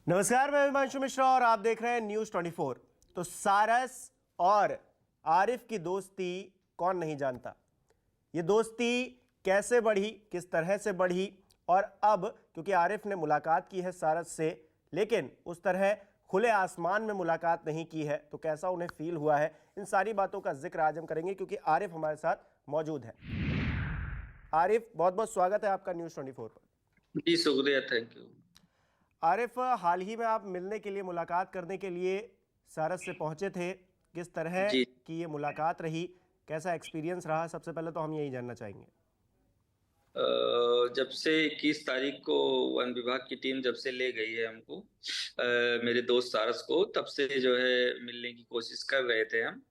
नमस्कार, मैं हिमांशु मिश्रा और आप देख रहे हैं न्यूज़ 24। तो सारस और आरिफ की दोस्ती कौन नहीं जानता। ये दोस्ती कैसे बढ़ी, किस तरह से बढ़ी, और अब क्योंकि आरिफ ने मुलाकात की है सारस से, लेकिन उस तरह खुले आसमान में मुलाकात नहीं की है, तो कैसा उन्हें फील हुआ है, इन सारी बातों का जिक्र आज हम करेंगे क्योंकि आरिफ हमारे साथ मौजूद है। आरिफ, बहुत बहुत स्वागत है आपका न्यूज़ 24 पर। जी शुक्रिया, थैंक यू। आरिफ, हाल ही में आप मिलने के लिए, मुलाकात करने के लिए सारस से पहुंचे थे। किस तरह जी की ये मुलाकात रही, कैसा एक्सपीरियंस रहा, सबसे पहले तो हम यही जानना चाहेंगे। जब से 21 तारीख को वन विभाग की टीम जब से ले गई है हमको, मेरे दोस्त सारस को, तब से जो है मिलने की कोशिश कर रहे थे हम।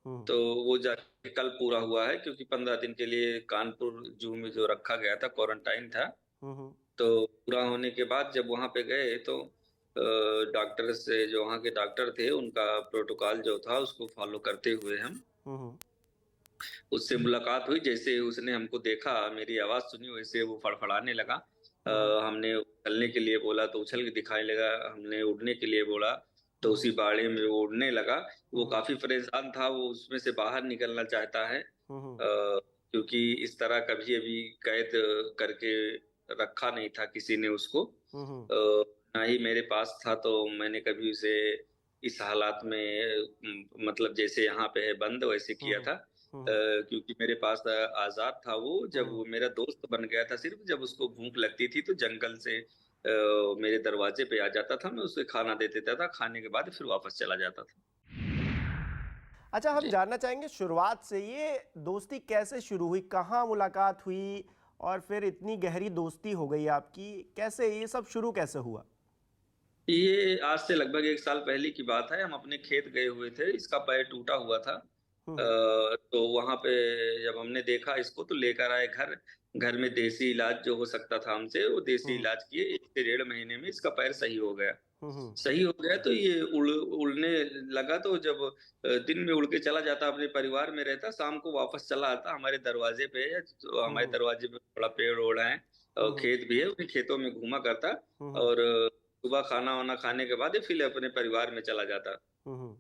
हम्म। तो वो जाके कल पूरा हुआ है, क्योंकि 15 दिन के लिए कानपुर जू में जो रखा गया था, क्वारंटाइन था। हम्म। तो पूरा होने के बाद जब वहां पे गए तो डॉक्टर से, जो वहाँ के डॉक्टर थे, उनका प्रोटोकॉल जो था उसको फॉलो करते हुए हम हम्म। उससे मुलाकात हुई। जैसे उसने हमको देखा, मेरी आवाज सुनी, वैसे वो फड़फड़ाने लगा। हम्म। हमने उछलने के लिए बोला तो उछल के दिखाने लगा, हमने उड़ने के लिए बोला तो हम्म। उसी बाड़े में वो उड़ने लगा। वो हम्म। काफी परेशान था, वो उसमें से बाहर निकलना चाहता है। हम्म। क्योंकि इस तरह कभी अभी कैद करके रखा नहीं था किसी ने उसको। हम्म। ना ही मेरे पास था, तो मैंने कभी उसे इस हालात में मतलब जैसे यहाँ पे है बंद, वैसे किया हम्म। था। हम्म। क्योंकि मेरे पास आजाद था वो, जब हम्म। वो मेरा दोस्त बन गया था। सिर्फ जब उसको भूख लगती थी तो जंगल से मेरे दरवाजे पे आ जाता था, मैं उसे खाना दे देता था, खाने के बाद फिर वापस चला जाता था। अच्छा, हम जी जानना चाहेंगे शुरुआत से ये दोस्ती कैसे शुरू हुई, कहाँ मुलाकात हुई और फिर इतनी गहरी दोस्ती हो गई आपकी, कैसे ये सब शुरू कैसे हुआ। ये आज से लगभग 1 साल पहले की बात है। हम अपने खेत गए हुए थे, इसका पैर टूटा हुआ था। हम्म। तो वहां पे जब हमने देखा इसको तो लेकर आए घर। घर में देसी इलाज जो हो सकता था हमसे, वो देसी हम्म। इलाज किए। 1 से 1.5 महीने में इसका पैर सही हो गया। हम्म। सही हो गया तो ये उड़ने लगा। तो जब दिन में उड़ के चला जाता, अपने परिवार में रहता, शाम को वापस चला आता हमारे दरवाजे पे। तो हमारे हम्म। दरवाजे पे बड़ा पेड़ ओढ़ है और हम्म। खेत भी है, उन्हीं खेतों में घूमा करता। हम्म। और सुबह खाना वाना खाने के बाद ही फिर अपने परिवार में चला जाता। हम्म।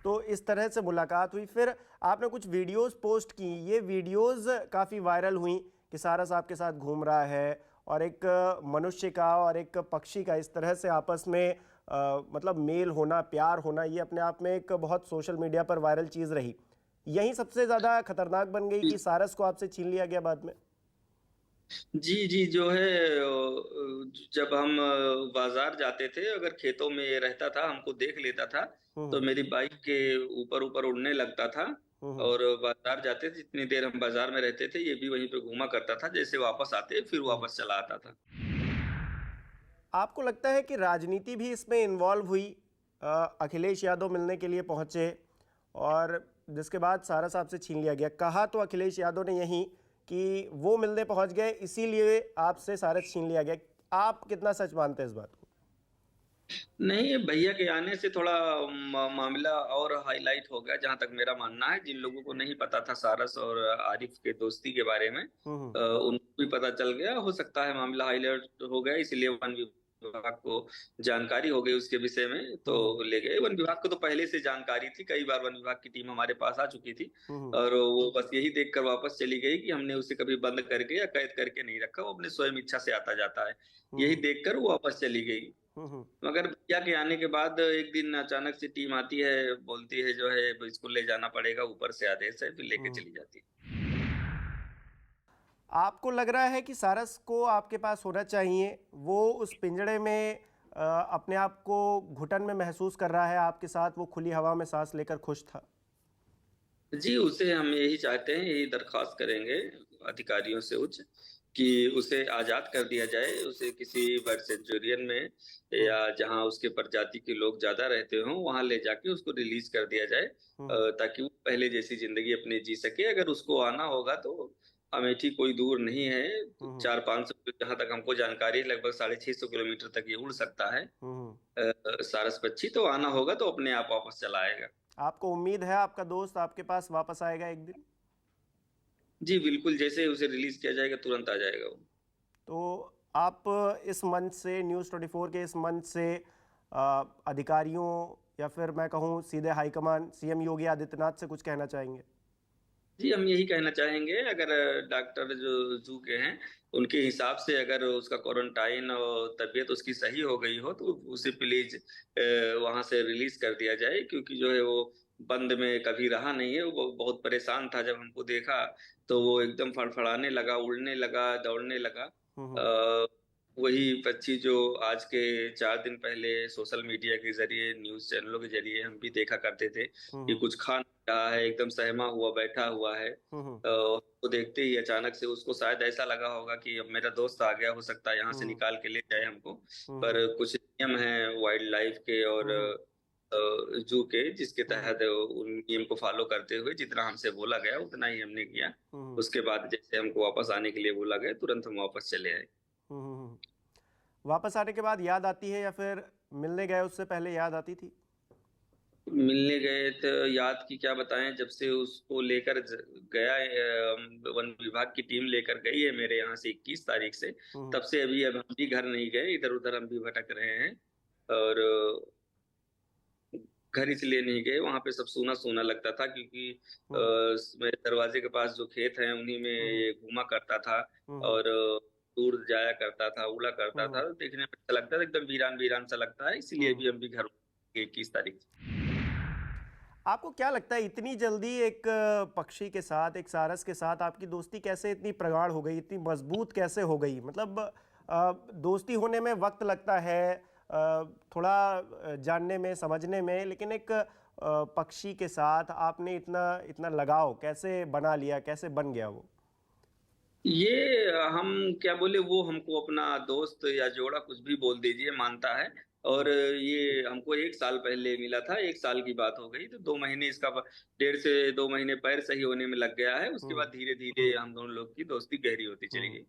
तो इस तरह से मुलाकात हुई, फिर आपने कुछ वीडियोस पोस्ट की, ये वीडियोस काफ़ी वायरल हुई कि सारस आपके साथ घूम रहा है और एक मनुष्य का और एक पक्षी का इस तरह से आपस में मतलब मेल होना, प्यार होना, ये अपने आप में एक बहुत सोशल मीडिया पर वायरल चीज़ रही। यही सबसे ज़्यादा खतरनाक बन गई कि सारस को आपसे छीन लिया गया बाद में। जी जी, जो है जब हम बाजार जाते थे, अगर खेतों में ये रहता था, हमको देख लेता था, तो हम्म। मेरी बाइक के ऊपर ऊपर उड़ने लगता था। हम्म। और बाजार जाते थे, जितनी देर हम बाजार में रहते थे, ये भी वहीं पे घूमा करता था। जैसे वापस आते फिर हम्म। वापस चला आता था। आपको लगता है कि राजनीति भी इसमें इन्वॉल्व हुई। अखिलेश यादव मिलने के लिए पहुंचे और जिसके बाद सारा साहब से छीन लिया गया। कहा तो अखिलेश यादव ने यही कि वो मिलने पहुंच गए, इसीलिए आपसे सारा छीन लिया गया। आप कितना सच मानते हैं इस बात को। नहीं, ये भैया के आने से थोड़ा मामला और हाईलाइट हो गया, जहां तक मेरा मानना है। जिन लोगों को नहीं पता था सारस और आरिफ के दोस्ती के बारे में, हम्म। उनको भी पता चल गया। हो सकता है मामला हाईलाइट हो गया, इसलिए वन विभाग को जानकारी हो गई उसके विषय में, तो हम्म। ले गए। वन विभाग को तो पहले से जानकारी थी, कई बार वन विभाग की टीम हमारे पास आ चुकी थी। हम्म। और वो बस यही देखकर वापस चली गई कि हमने उसे कभी बंद करके या कैद करके नहीं रखा, वो अपने स्वयं इच्छा से आता जाता है। यही हम्म। देखकर वो वापस चली गई। हम्म। मगर भैया के आने के बाद एक दिन अचानक से टीम आती है, बोलती है जो है इसको ले जाना पड़ेगा, ऊपर से आदेश है, फिर लेके हम्म। चली जाती है। आपको लग रहा है कि सारस को आपके पास होना चाहिए, वो उस पिंजड़े में अपने आप को घुटन में महसूस कर रहा है, आपके साथ वो खुली हवा में सांस लेकर खुश था। जी, उसे हम यही चाहते हैं, यही दरख्वास्त करेंगे अधिकारियों से उच्च, कि उसे आजाद कर दिया जाए। उसे किसी बर्ड सेंचुरियन में हम्म। या जहां उसके प्रजाति के लोग ज्यादा रहते हों, वहां ले जाके उसको रिलीज कर दिया जाए। हम्म। ताकि वो पहले जैसी जिंदगी अपनी जी सके। अगर उसको आना होगा तो अमेठी कोई दूर नहीं है, तो हम्म। 400-500, जहां तक हमको जानकारी है, लगभग 650 किलोमीटर तक ये उड़ सकता है। हम्म। सारस पक्षी तो आना होगा तो अपने आप वापस चला आएगा। आपको उम्मीद है आपका दोस्त आपके पास वापस आएगा एक दिन। जी बिल्कुल, जैसे ही उसे रिलीज किया जाएगा तुरंत आ जाएगा वो। तो आप इस मंच से, न्यूज़ 24 के इस मंच से अधिकारियों या फिर मैं कहूँ सीधे हाईकमान सीएम योगी आदित्यनाथ से कुछ कहना चाहेंगे? जी, हम यही कहना चाहेंगे, अगर डॉक्टर जो जू के हैं उनके हिसाब से अगर उसका क्वारंटाइन और तबीयत उसकी सही हो गई हो तो उसे प्लीज वहां से रिलीज कर दिया जाए, क्योंकि जो है वो बंद में कभी रहा नहीं है। वो बहुत परेशान था, जब हमको देखा तो वो एकदम फड़फड़ाने लगा, उड़ने लगा, दौड़ने लगा। हम्म। अ, वही पक्षी जो आज के 4 दिन पहले सोशल मीडिया के जरिए, न्यूज चैनलों के जरिए हम भी देखा करते थे कि हम्म। कुछ खा नहीं रहा है, एकदम सहमा हुआ बैठा हुआ है। हम्म। उसको देखते ही अचानक से उसको शायद ऐसा लगा होगा कि अब मेरा दोस्त आ गया, हो सकता है यहाँ से हम्म। निकाल के ले जाए हमको। हम्म। पर कुछ नियम हैं वाइल्ड लाइफ के और हम्म। जू के, जिसके हम्म। तहत उन नियम को फॉलो करते हुए जितना हमसे बोला गया उतना ही हमने किया। हम्म। उसके बाद जैसे हमको वापस आने के लिए बोला गया, तुरंत हम वापस चले आए। हम्म। वापस आने के बाद याद आती है या फिर मिलने गए उससे पहले याद आती थी? मिलने गए तो याद की क्या बताएं, जब से उसको लेकर गया वन विभाग की टीम लेकर गई है मेरे यहाँ से 21 तारीख से, हम्म। तब से अभी अब हम भी घर नहीं गए, इधर उधर हम भी भटक रहे हैं। और घर इसलिए नहीं गए, वहां पे सब सूना सूना लगता था, क्योंकि हम्म। मेरे दरवाजे के पास जो खेत हैं उन्हीं में हम्म। ये घूमा करता था। हम्म। और दूर जाया करता था, उड़ा करता हम्म। था, देखने में अच्छा लगता था, एकदम वीरान वीरान सा लगता है, इसीलिए हम्म। भी हम भी घर 21 तारीख। आपको क्या लगता है इतनी जल्दी एक पक्षी के साथ, एक सारस के साथ आपकी दोस्ती कैसे इतनी प्रगाढ़ हो गई, इतनी मजबूत कैसे हो गई? मतलब दोस्ती होने में वक्त लगता है, थोड़ा जानने में, समझने में, लेकिन एक पक्षी के साथ आपने इतना इतना लगाव कैसे बना लिया, कैसे बन गया वो? ये हम क्या बोले, वो हमको अपना दोस्त या जोड़ा कुछ भी बोल दीजिए मानता है। और हम्म। ये हमको 1 साल पहले मिला था, 1 साल की बात हो गई तो 2 महीने इसका 1.5 से 2 महीने पैर सही होने में लग गया है। उसके हम्म। बाद धीरे धीरे हम दोनों लोग की दोस्ती गहरी होती चली हम्म। गई।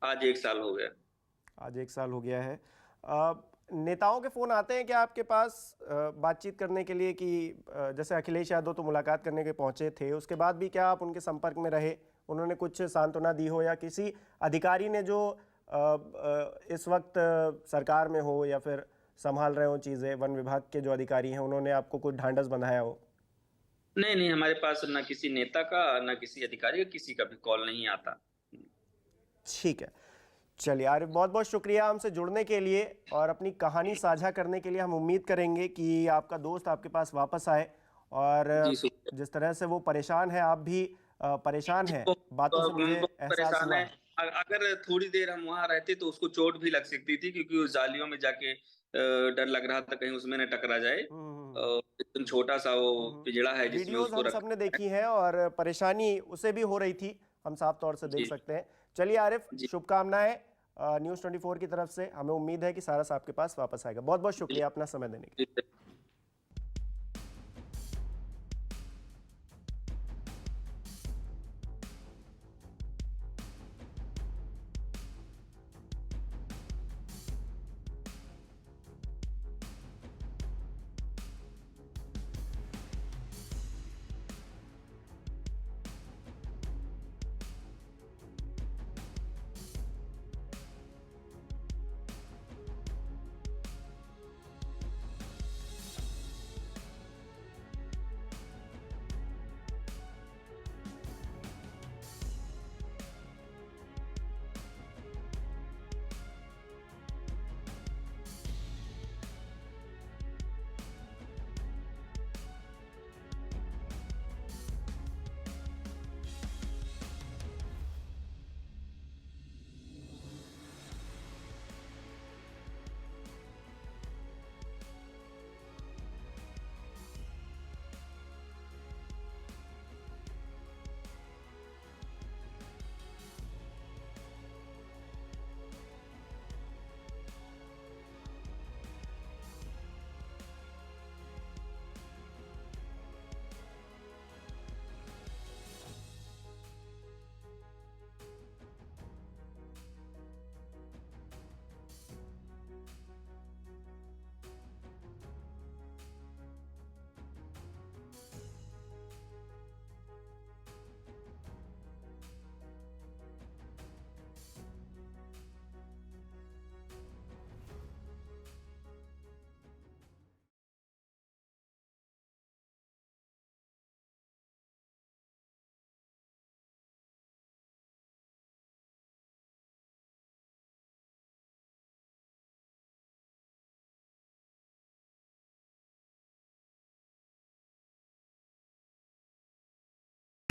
आज 1 साल हो गया। आज 1 साल हो गया है। नेताओं के फ़ोन आते हैं क्या आपके पास बातचीत करने के लिए कि जैसे अखिलेश यादव तो मुलाकात करने के पहुंचे थे, उसके बाद भी क्या आप उनके संपर्क में रहे? उन्होंने कुछ सांत्वना दी हो या किसी अधिकारी ने जो इस वक्त सरकार में हो या फिर संभाल रहे हो चीज़ें, वन विभाग के जो अधिकारी हैं, उन्होंने आपको कुछ ढांढस बंधाया हो? नहीं नहीं, हमारे पास ना किसी नेता का ना किसी अधिकारी का किसी का भी कॉल नहीं आता। ठीक है। चलिए आरिफ, बहुत बहुत शुक्रिया हमसे जुड़ने के लिए और अपनी कहानी साझा करने के लिए। हम उम्मीद करेंगे कि आपका दोस्त आपके पास वापस आए और जी शुक्रिया। जिस तरह से वो परेशान है, आप भी परेशान हैं, बातों से मुझे बहुत एहसास परेशान हुआ है। है। अगर थोड़ी देर हम वहां रहते तो उसको चोट भी लग सकती थी, क्योंकि उस जालियों में जाके डर लग रहा था कहीं उसमें न टकरा जाए। हम्म। और एकदम छोटा सा वो पिंजड़ा है जिसमें वीडियोस उसको हम रखा सबने है। देखी हैं और परेशानी उसे भी हो रही थी, हम साफ तौर से देख जी सकते हैं। चलिए आरिफ, जी शुभकामनाएं न्यूज़ 24 की तरफ से। हमें उम्मीद है कि सारस आपके पास वापस आएगा। बहुत बहुत जी शुक्रिया अपना समय देने के लिए। जी।